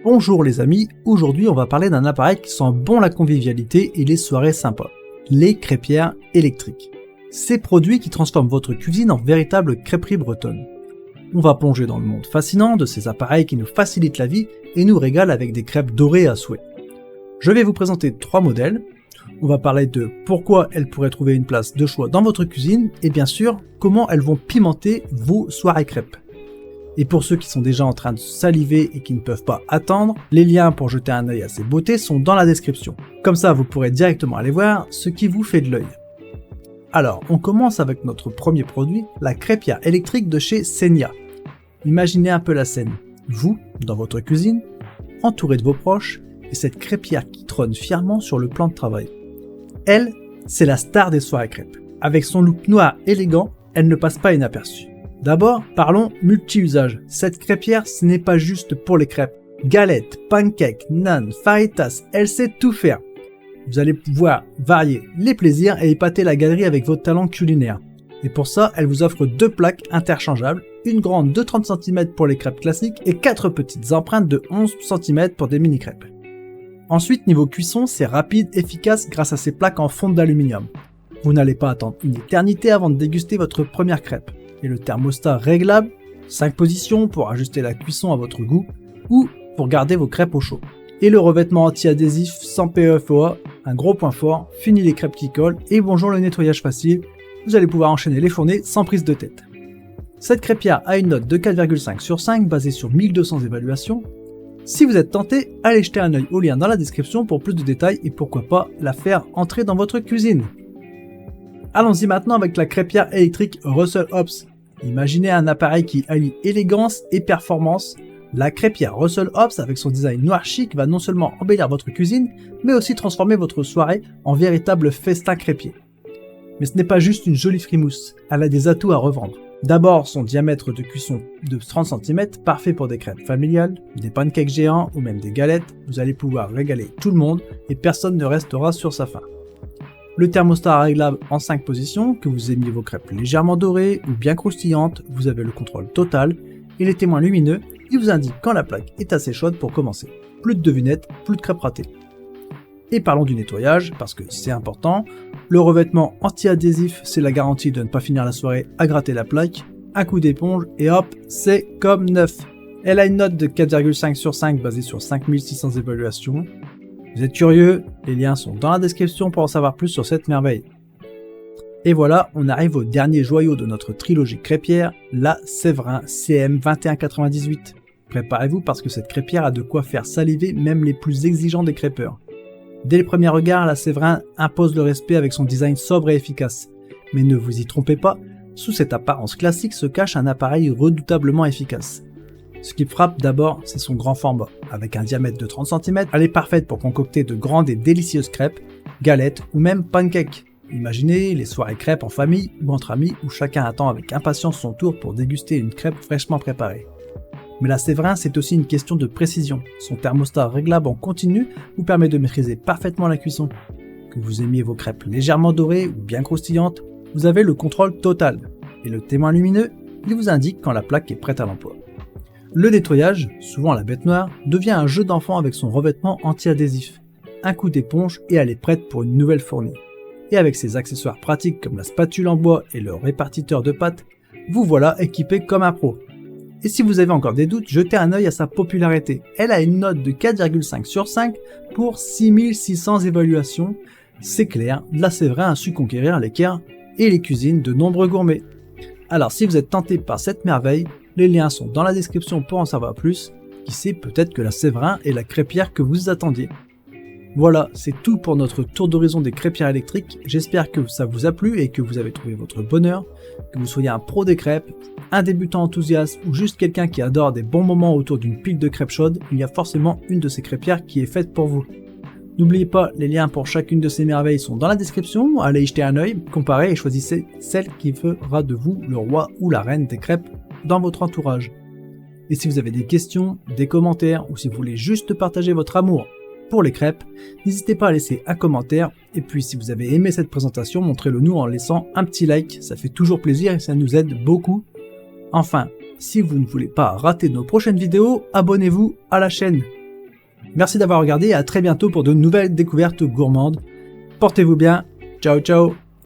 Bonjour les amis, aujourd'hui on va parler d'un appareil qui sent bon la convivialité et les soirées sympas, les crêpières électriques. Ces produits qui transforment votre cuisine en véritable crêperie bretonne. On va plonger dans le monde fascinant de ces appareils qui nous facilitent la vie et nous régalent avec des crêpes dorées à souhait. Je vais vous présenter 3 modèles, on va parler de pourquoi elles pourraient trouver une place de choix dans votre cuisine et bien sûr comment elles vont pimenter vos soirées crêpes. Et pour ceux qui sont déjà en train de saliver et qui ne peuvent pas attendre, les liens pour jeter un œil à ces beautés sont dans la description. Comme ça, vous pourrez directement aller voir ce qui vous fait de l'œil. Alors, on commence avec notre premier produit, la crêpière électrique de chez Senia. Imaginez un peu la scène. Vous, dans votre cuisine, entouré de vos proches, et cette crêpière qui trône fièrement sur le plan de travail. Elle, c'est la star des soirées crêpes. Avec son look noir élégant, elle ne passe pas inaperçue. D'abord, parlons multi-usage. Cette crêpière, ce n'est pas juste pour les crêpes. Galettes, pancakes, nanes, fajitas, elle sait tout faire. Vous allez pouvoir varier les plaisirs et épater la galerie avec votre talent culinaire. Et pour ça, elle vous offre 2 plaques interchangeables, une grande de 30 cm pour les crêpes classiques et 4 petites empreintes de 11 cm pour des mini-crêpes. Ensuite, niveau cuisson, c'est rapide, efficace grâce à ces plaques en fonte d'aluminium. Vous n'allez pas attendre une éternité avant de déguster votre première crêpe. Et le thermostat réglable, 5 positions pour ajuster la cuisson à votre goût ou pour garder vos crêpes au chaud. Et le revêtement anti-adhésif sans PFOA, un gros point fort, fini les crêpes qui collent et bonjour le nettoyage facile, vous allez pouvoir enchaîner les fournées sans prise de tête. Cette crêpière a une note de 4,5 sur 5 basée sur 1200 évaluations. Si vous êtes tenté, allez jeter un œil au lien dans la description pour plus de détails et pourquoi pas la faire entrer dans votre cuisine. Allons-y maintenant avec la crêpière électrique Russell Hobbs. Imaginez un appareil qui allie élégance et performance. La crêpière Russell Hobbs avec son design noir chic va non seulement embellir votre cuisine, mais aussi transformer votre soirée en véritable festin crêpier. Mais ce n'est pas juste une jolie frimousse, elle a des atouts à revendre. D'abord son diamètre de cuisson de 30 cm, parfait pour des crêpes familiales, des pancakes géants ou même des galettes, vous allez pouvoir régaler tout le monde et personne ne restera sur sa faim. Le thermostat réglable en 5 positions, que vous aimiez vos crêpes légèrement dorées ou bien croustillantes, vous avez le contrôle total, et les témoins lumineux, ils vous indiquent quand la plaque est assez chaude pour commencer. Plus de devinettes, plus de crêpes ratées. Et parlons du nettoyage, parce que c'est important, le revêtement anti-adhésif, c'est la garantie de ne pas finir la soirée à gratter la plaque, un coup d'éponge et hop, c'est comme neuf. Elle a une note de 4,5 sur 5 basée sur 5600 évaluations. Vous êtes curieux? Les liens sont dans la description pour en savoir plus sur cette merveille. Et voilà, on arrive au dernier joyau de notre trilogie crêpière, la Séverin CM2198. Préparez-vous parce que cette crêpière a de quoi faire saliver même les plus exigeants des crêpeurs. Dès le premier regard, la Séverin impose le respect avec son design sobre et efficace. Mais ne vous y trompez pas, sous cette apparence classique se cache un appareil redoutablement efficace. Ce qui frappe d'abord, c'est son grand format. Avec un diamètre de 30 cm, elle est parfaite pour concocter de grandes et délicieuses crêpes, galettes ou même pancakes. Imaginez les soirées crêpes en famille ou entre amis où chacun attend avec impatience son tour pour déguster une crêpe fraîchement préparée. Mais la Séverin, c'est aussi une question de précision. Son thermostat réglable en continu vous permet de maîtriser parfaitement la cuisson. Que vous aimiez vos crêpes légèrement dorées ou bien croustillantes, vous avez le contrôle total. Et le témoin lumineux, il vous indique quand la plaque est prête à l'emploi. Le nettoyage, souvent la bête noire, devient un jeu d'enfant avec son revêtement anti-adhésif. Un coup d'éponge et elle est prête pour une nouvelle fournée. Et avec ses accessoires pratiques comme la spatule en bois et le répartiteur de pâtes, vous voilà équipé comme un pro. Et si vous avez encore des doutes, jetez un œil à sa popularité. Elle a une note de 4,5 sur 5 pour 6600 évaluations. C'est clair, la Séverin a su conquérir les cœurs et les cuisines de nombreux gourmets. Alors si vous êtes tenté par cette merveille, les liens sont dans la description pour en savoir plus. Qui sait, peut-être que la Séverin est la crêpière que vous attendiez. Voilà, c'est tout pour notre tour d'horizon des crêpières électriques. J'espère que ça vous a plu et que vous avez trouvé votre bonheur. Que vous soyez un pro des crêpes, un débutant enthousiaste ou juste quelqu'un qui adore des bons moments autour d'une pile de crêpes chaudes, il y a forcément une de ces crêpières qui est faite pour vous. N'oubliez pas, les liens pour chacune de ces merveilles sont dans la description, allez y jeter un œil, comparez et choisissez celle qui fera de vous le roi ou la reine des crêpes dans votre entourage. Et si vous avez des questions, des commentaires ou si vous voulez juste partager votre amour pour les crêpes, n'hésitez pas à laisser un commentaire et puis si vous avez aimé cette présentation, montrez-le nous en laissant un petit like, ça fait toujours plaisir et ça nous aide beaucoup. Enfin, si vous ne voulez pas rater nos prochaines vidéos, abonnez-vous à la chaîne. Merci d'avoir regardé et à très bientôt pour de nouvelles découvertes gourmandes. Portez-vous bien, ciao ciao.